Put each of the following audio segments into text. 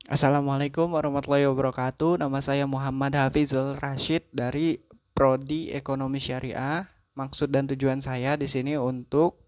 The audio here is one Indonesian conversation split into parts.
Assalamualaikum warahmatullahi wabarakatuh. Nama saya Muhammad Hafizul Rashid dari Prodi Ekonomi Syariah. Maksud dan tujuan saya di sini untuk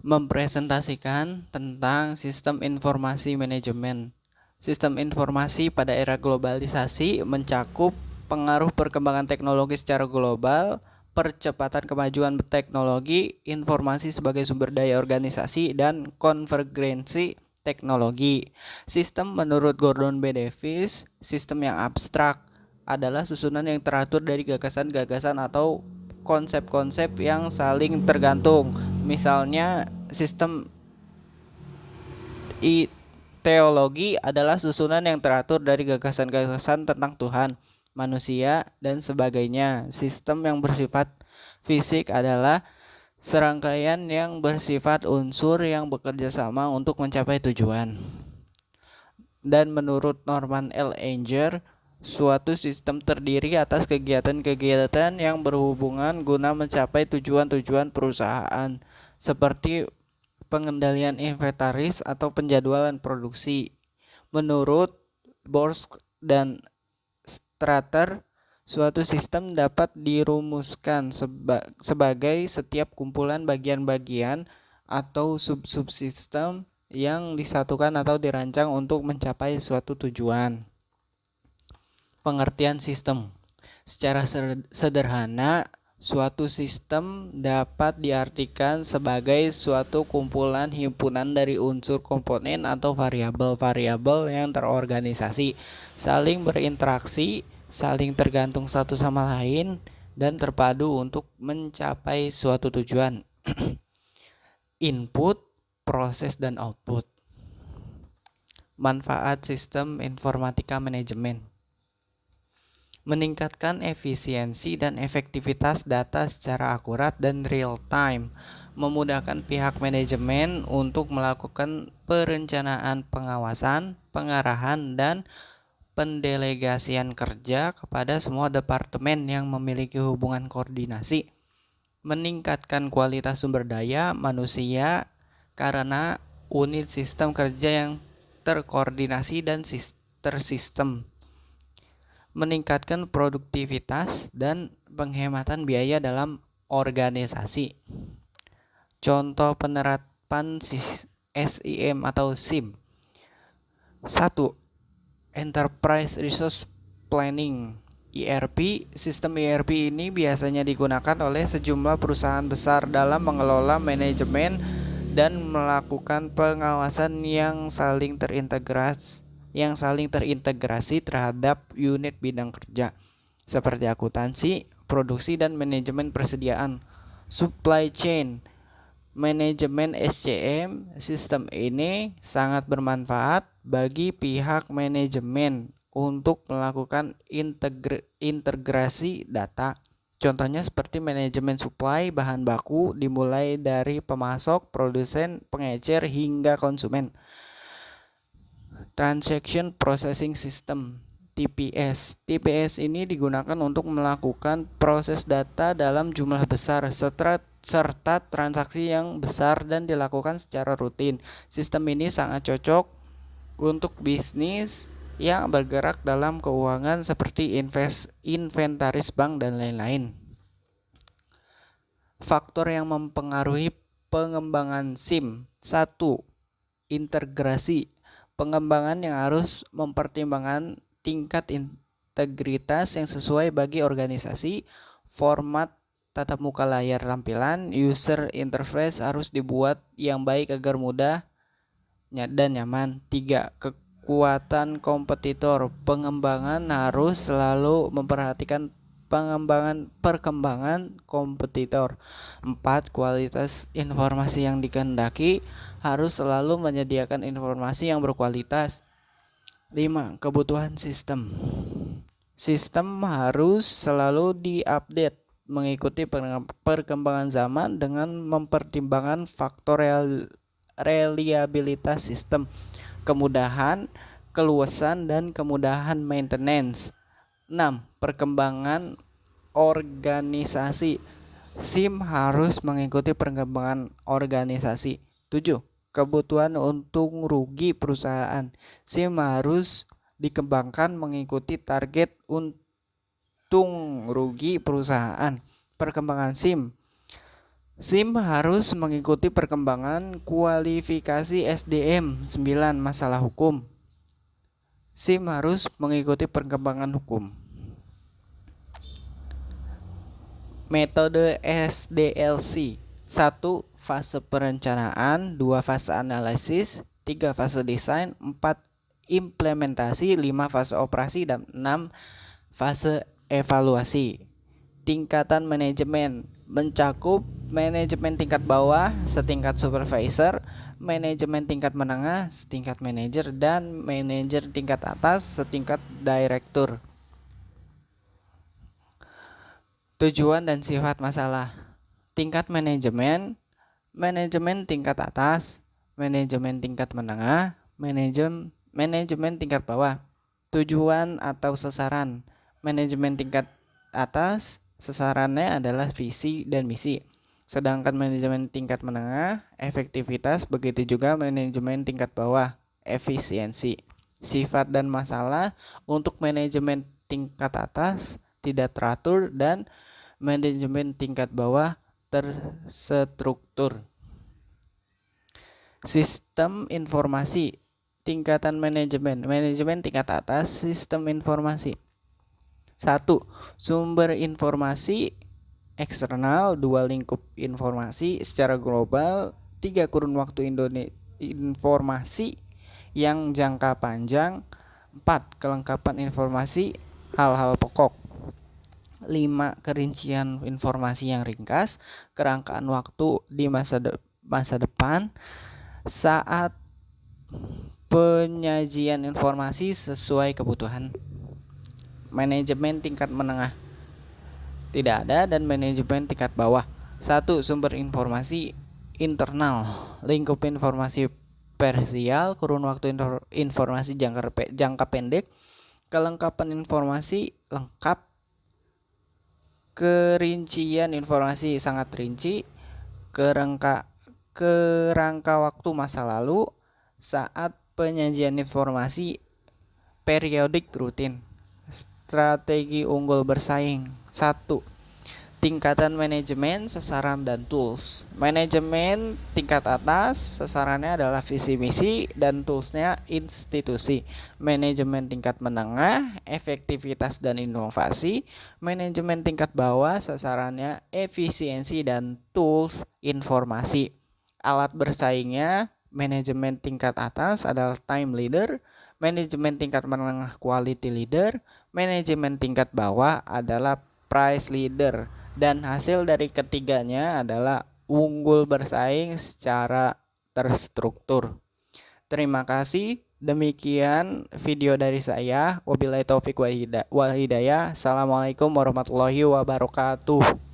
mempresentasikan tentang sistem informasi manajemen. Sistem informasi pada era globalisasi mencakup pengaruh perkembangan teknologi secara global, percepatan kemajuan teknologi, informasi sebagai sumber daya organisasi, dan konvergensi teknologi. Sistem menurut Gordon B. Davis, sistem yang abstrak adalah susunan yang teratur dari gagasan-gagasan atau konsep-konsep yang saling tergantung. Misalnya, sistem teologi adalah susunan yang teratur dari gagasan-gagasan tentang Tuhan, manusia, dan sebagainya. Sistem yang bersifat fisik adalah serangkaian yang bersifat unsur yang bekerja sama untuk mencapai tujuan. Dan menurut Norman L. Ainger, suatu sistem terdiri atas kegiatan-kegiatan yang berhubungan guna mencapai tujuan-tujuan perusahaan, seperti pengendalian inventaris atau penjadwalan produksi. Menurut Borsk dan Strater, suatu sistem dapat dirumuskan sebagai setiap kumpulan bagian-bagian atau sub-subsistem yang disatukan atau dirancang untuk mencapai suatu tujuan. Pengertian sistem. Secara sederhana, suatu sistem dapat diartikan sebagai suatu kumpulan himpunan dari unsur komponen atau variabel-variabel yang terorganisasi, saling berinteraksi, saling tergantung satu sama lain, dan terpadu untuk mencapai suatu tujuan. Input, proses, dan output. Manfaat sistem informatika manajemen: meningkatkan efisiensi dan efektivitas data secara akurat dan real time, memudahkan pihak manajemen untuk melakukan perencanaan, pengawasan, pengarahan, dan pendelegasian kerja kepada semua departemen yang memiliki hubungan koordinasi, meningkatkan kualitas sumber daya manusia karena unit sistem kerja yang terkoordinasi dan tersistem, meningkatkan produktivitas dan penghematan biaya dalam organisasi. Contoh penerapan SIM atau SIM. 1. Enterprise Resource Planning. ERP. Sistem ERP ini biasanya digunakan oleh sejumlah perusahaan besar dalam mengelola manajemen dan melakukan pengawasan yang saling terintegrasi terhadap unit bidang kerja, seperti akuntansi, produksi, dan manajemen persediaan. Supply chain manajemen SCM. Sistem ini sangat bermanfaat bagi pihak manajemen untuk melakukan integrasi data. Contohnya seperti manajemen supply bahan baku dimulai dari pemasok, produsen, pengecer, hingga konsumen. Transaction Processing System (TPS). TPS ini digunakan untuk melakukan proses data dalam jumlah besar serta transaksi yang besar dan dilakukan secara rutin. Sistem ini sangat cocok untuk bisnis yang bergerak dalam keuangan seperti inventaris bank dan lain-lain. Faktor yang mempengaruhi pengembangan SIM. 1. Integrasi. Pengembangan yang harus mempertimbangkan tingkat integritas yang sesuai bagi organisasi. Format tatap muka layar tampilan, user interface harus dibuat yang baik agar mudah dan nyaman. 3. Kekuatan kompetitor. Pengembangan harus selalu memperhatikan perkembangan kompetitor. 4. Kualitas informasi yang dikehendaki, harus selalu menyediakan informasi yang berkualitas. 5. Kebutuhan sistem. Sistem harus selalu diupdate mengikuti perkembangan zaman dengan mempertimbangkan faktor reliabilitas sistem, kemudahan, keluasan, dan kemudahan maintenance. 6. Perkembangan organisasi. SIM harus mengikuti perkembangan organisasi. 7. kebutuhan untung rugi perusahaan. SIM harus dikembangkan mengikuti target untung rugi perusahaan. Perkembangan SIM. SIM harus mengikuti perkembangan kualifikasi SDM. 9. Masalah hukum. SIM harus mengikuti perkembangan hukum. Metode SDLC. 1. Fase perencanaan, 2. Fase analisis, 3. Fase desain, 4. Implementasi, 5. Fase operasi, dan 6. Fase evaluasi. Tingkatan manajemen mencakup manajemen tingkat bawah setingkat supervisor, manajemen tingkat menengah setingkat manajer, dan manajer tingkat atas setingkat direktur. Tujuan dan sifat masalah. Tingkat manajemen, manajemen tingkat atas, manajemen tingkat menengah, manajemen tingkat bawah. Tujuan atau sasaran. Manajemen tingkat atas, sasarannya adalah visi dan misi. Sedangkan manajemen tingkat menengah, efektivitas, begitu juga manajemen tingkat bawah, efisiensi. Sifat dan masalah. Untuk manajemen tingkat atas tidak teratur dan manajemen tingkat bawah terstruktur. Sistem informasi. Tingkatan manajemen. Manajemen tingkat atas, sistem informasi. 1. Sumber informasi eksternal, 2. Lingkup informasi secara global, 3. Kurun waktu informasi yang jangka panjang, 4. Kelengkapan informasi hal-hal pokok, 5. Kerincian informasi yang ringkas, kerangkaan waktu di masa depan saat penyajian informasi sesuai kebutuhan. Manajemen tingkat menengah tidak ada, dan manajemen tingkat bawah. 1. Sumber informasi internal, lingkup informasi parsial, kurun waktu informasi jangka pendek, kelengkapan informasi lengkap, kerincian informasi sangat rinci, kerangka waktu masa lalu saat penyajian informasi periodik rutin. Strategi unggul bersaing. 1. Tingkatan manajemen, sasaran, dan tools. Manajemen tingkat atas, sasarannya adalah visi misi dan toolsnya institusi. Manajemen tingkat menengah, efektivitas dan inovasi. Manajemen tingkat bawah, sasarannya efisiensi dan tools informasi. Alat bersaingnya, manajemen tingkat atas adalah time leader, manajemen tingkat menengah quality leader, manajemen tingkat bawah adalah price leader, dan hasil dari ketiganya adalah unggul bersaing secara terstruktur. Terima kasih. Demikian video dari saya. Wabillahi taufik wal hidayah. Assalamualaikum warahmatullahi wabarakatuh.